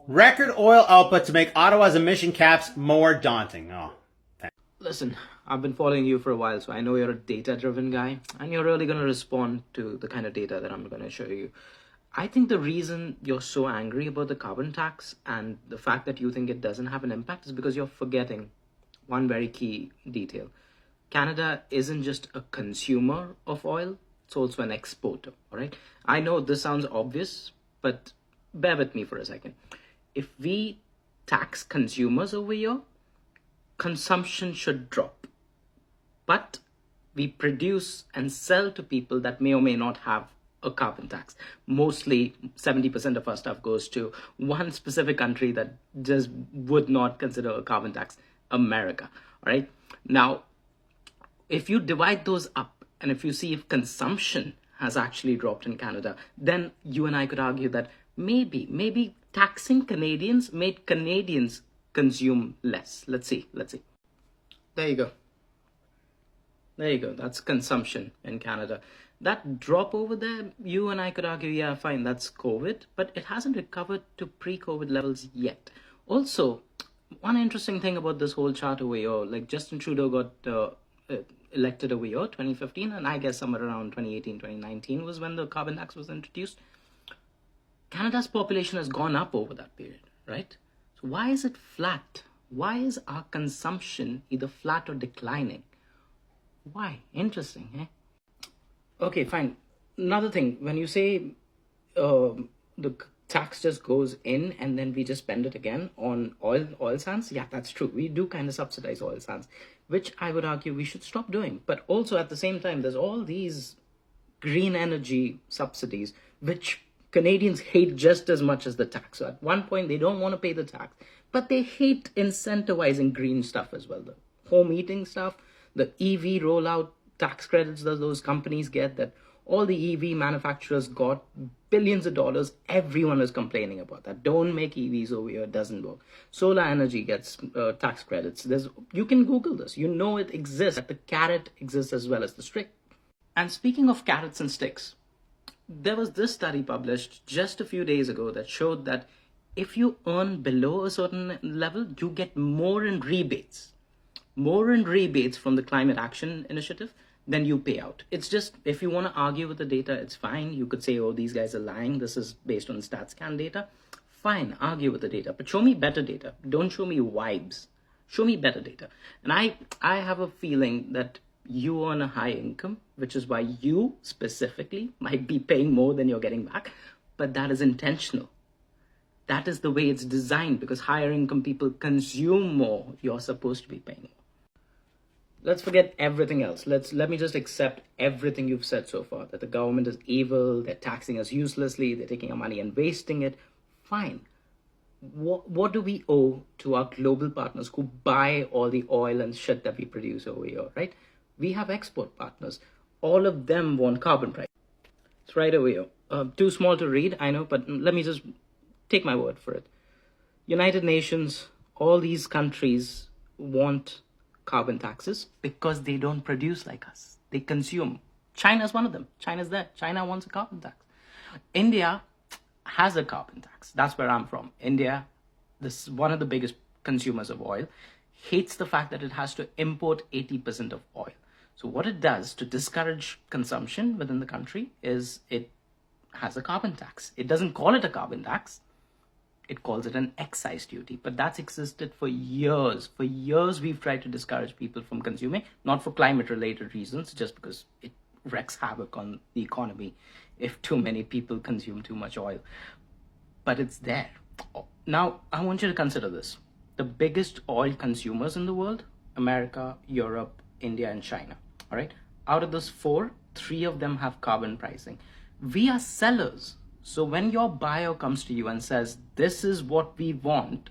Record oil output to make Ottawa's emission caps more daunting. Oh, Listen, I've been following you for a while, so I know you're a data-driven guy, and you're really going to respond to the kind of data that I'm going to show you. I think the reason you're so angry about the carbon tax and the fact that you think it doesn't have an impact is because you're forgetting one very key detail. Canada isn't just a consumer of oil, it's also an exporter, all right? I know this sounds obvious, but bear with me for a second. If we tax consumers over here, consumption should drop. But we produce and sell to people that may or may not have a carbon tax. Mostly 70% of our stuff goes to one specific country that just would not consider a carbon tax, America. All right. Now, if you divide those up and if you see if consumption has actually dropped in Canada, then you and I could argue that maybe taxing Canadians made Canadians consume less. Let's see. There you go. That's consumption in Canada. That drop over there, you and I could argue, yeah, fine, that's COVID, but it hasn't recovered to pre-COVID levels yet. Also, one interesting thing about this whole chart over here, like Justin Trudeau got elected over here, 2015, and I guess somewhere around 2018, 2019 was when the carbon tax was introduced. Canada's population has gone up over that period, right? So why is it flat? Why is our consumption either flat or declining? Why? Interesting, eh? Okay, fine. Another thing, when you say the tax just goes in and then we just spend it again on oil sands, yeah, that's true. We do kind of subsidize oil sands, which I would argue we should stop doing. But also at the same time, there's all these green energy subsidies, which Canadians hate just as much as the tax. So at one point, they don't want to pay the tax, but they hate incentivizing green stuff as well. The home heating stuff, the EV rollout tax credits that those companies get, that all the EV manufacturers got billions of dollars. Everyone is complaining about that. Don't make EVs over here. It doesn't work. Solar energy gets tax credits. You can Google this. You know it exists. That the carrot exists as well as the stick. And speaking of carrots and sticks, there was this study published just a few days ago that showed that if you earn below a certain level, you get more in rebates from the Climate Action Initiative than you pay out. It's just, if you want to argue with the data, it's fine. You could say, oh, these guys are lying. This is based on StatsCan data. Fine, argue with the data, but show me better data. Don't show me vibes. Show me better data. And I have a feeling that you earn a high income, which is why you specifically might be paying more than you're getting back, but that is intentional. That is the way it's designed, because higher income people consume more. You're supposed to be paying more. Let's forget everything else. Let me just accept everything you've said so far, that the government is evil, they're taxing us uselessly, they're taking our money and wasting it. Fine. What do we owe to our global partners who buy all the oil and shit that we produce over here, right? We have export partners. All of them want carbon price. It's right over here. Too small to read, I know, but let me just take my word for it. United Nations, all these countries want carbon taxes because they don't produce like us. They consume. China's one of them. China's there. China wants a carbon tax. India has a carbon tax. That's where I'm from. India, this is one of the biggest consumers of oil, hates the fact that it has to import 80% of oil. So what it does to discourage consumption within the country is it has a carbon tax. It doesn't call it a carbon tax. It calls it an excise duty, but that's existed for years. For years, we've tried to discourage people from consuming, not for climate-related reasons, just because it wreaks havoc on the economy if too many people consume too much oil. But it's there. Now, I want you to consider this. The biggest oil consumers in the world, America, Europe, India, and China. All right. Out of those four, three of them have carbon pricing. We are sellers. So when your buyer comes to you and says, this is what we want,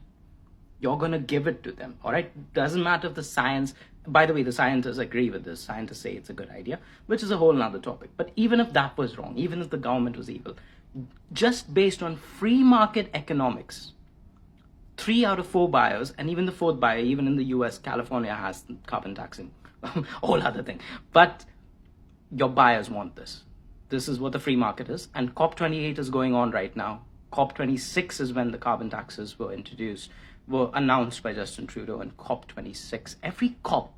you're going to give it to them. All right. Doesn't matter if the science, by the way, the scientists agree with this. Scientists say it's a good idea, which is a whole nother topic. But even if that was wrong, even if the government was evil, just based on free market economics, 3 out of 4 buyers, and even the fourth buyer, even in the US, California has carbon taxing, whole other thing. But your buyers want this. This is what the free market is. And COP28 is going on right now. COP26 is when the carbon taxes were announced by Justin Trudeau, and COP26. Every COP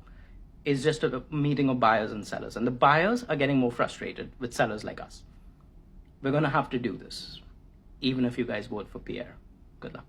is just a meeting of buyers and sellers, and the buyers are getting more frustrated with sellers like us. We're going to have to do this, even if you guys vote for Pierre. Good luck.